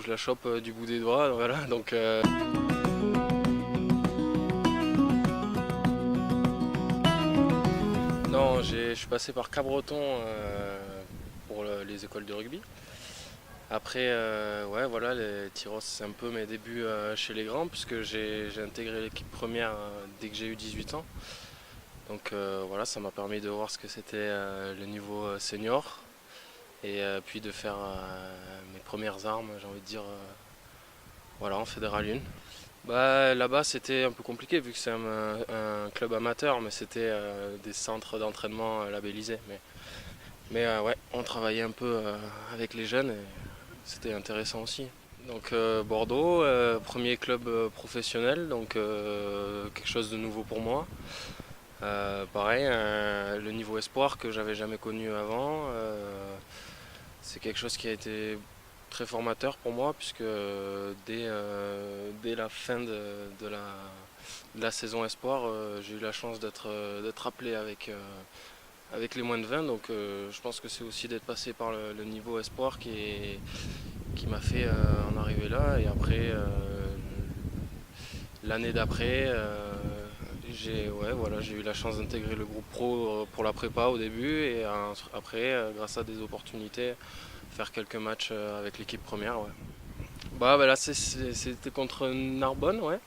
je la chope du bout des doigts. Voilà, donc, non, je suis passé par Cabreton pour les écoles de rugby. Après, ouais, voilà, les Tyros, c'est un peu mes débuts chez les grands, puisque j'ai intégré l'équipe première dès que j'ai eu 18 ans. Donc voilà, ça m'a permis de voir ce que c'était le niveau senior, et puis de faire mes premières armes, j'ai envie de dire, voilà, en Fédéral 1. Bah, là-bas, c'était un peu compliqué, vu que c'est un club amateur, mais c'était des centres d'entraînement labellisés. Mais ouais, on travaillait un peu avec les jeunes, et c'était intéressant aussi. Donc Bordeaux, premier club professionnel, donc quelque chose de nouveau pour moi. Pareil, le niveau espoir que j'avais jamais connu avant, c'est quelque chose qui a été très formateur pour moi, puisque dès la fin de la saison espoir, j'ai eu la chance d'être appelé avec les moins de 20. Donc je pense que c'est aussi d'être passé par le niveau espoir qui m'a fait en arriver là. Et après, l'année d'après, ouais, voilà, j'ai eu la chance d'intégrer le groupe pro pour la prépa au début, et après, grâce à des opportunités, faire quelques matchs avec l'équipe première. Ouais. Bah, là, c'était contre Narbonne, ouais.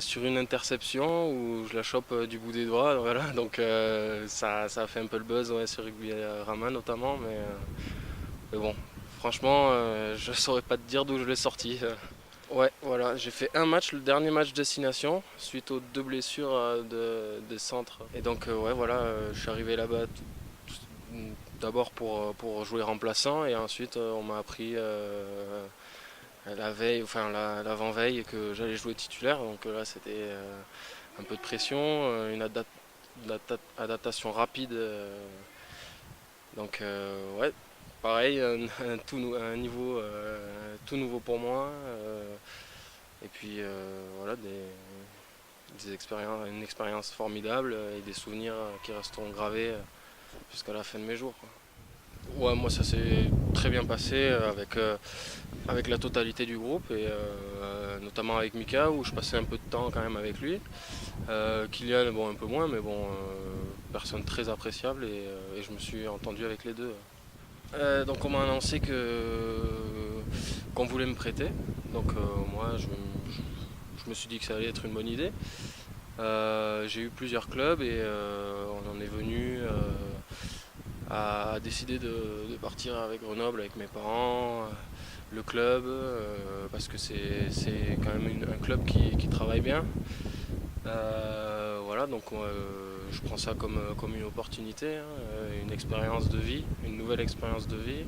Sur une interception où je la chope du bout des doigts. Voilà. Donc ça a fait un peu le buzz, ouais, sur Rugby Rama notamment. Mais bon, franchement, je saurais pas te dire d'où je l'ai sorti. Ouais, voilà, j'ai fait un match, le dernier match destination, suite aux deux blessures des centres. Et donc, ouais, voilà, je suis arrivé là-bas d'abord pour jouer remplaçant, et ensuite on m'a appris la veille, enfin l'avant-veille, que j'allais jouer titulaire. Donc là, c'était un peu de pression, une adaptation rapide. Donc, ouais, pareil, un niveau tout nouveau pour moi. Et puis voilà, une expérience formidable, et des souvenirs qui resteront gravés jusqu'à la fin de mes jours, quoi. Ouais, moi ça s'est très bien passé avec la totalité du groupe, et notamment avec Mika, où je passais un peu de temps quand même avec lui. Kylian, bon, un peu moins, mais bon, personne très appréciable, et je me suis entendu avec les deux. Donc on m'a annoncé qu'on voulait me prêter. Donc moi je me suis dit que ça allait être une bonne idée. J'ai eu plusieurs clubs, et on en est venu à décider de partir avec Grenoble, avec mes parents, le club, parce que c'est quand même un club qui travaille bien. Voilà, donc je prends ça comme une opportunité, hein, une expérience de vie, une nouvelle expérience de vie,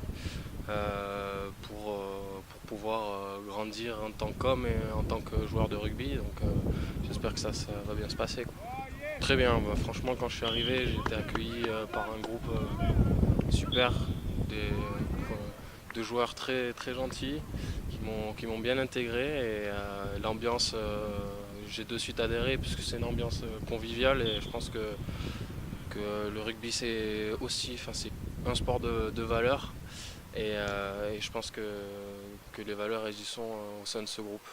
pour pouvoir grandir en tant qu'homme et en tant que joueur de rugby. Donc j'espère que ça va bien se passer, quoi. Très bien, bah, franchement, quand je suis arrivé, j'ai été accueilli par un groupe super, de joueurs très, très gentils qui m'ont bien intégré, et l'ambiance, j'ai de suite adhéré, puisque c'est une ambiance conviviale, et je pense que le rugby, c'est aussi, enfin, c'est un sport de valeur, et je pense que les valeurs elles y sont au sein de ce groupe.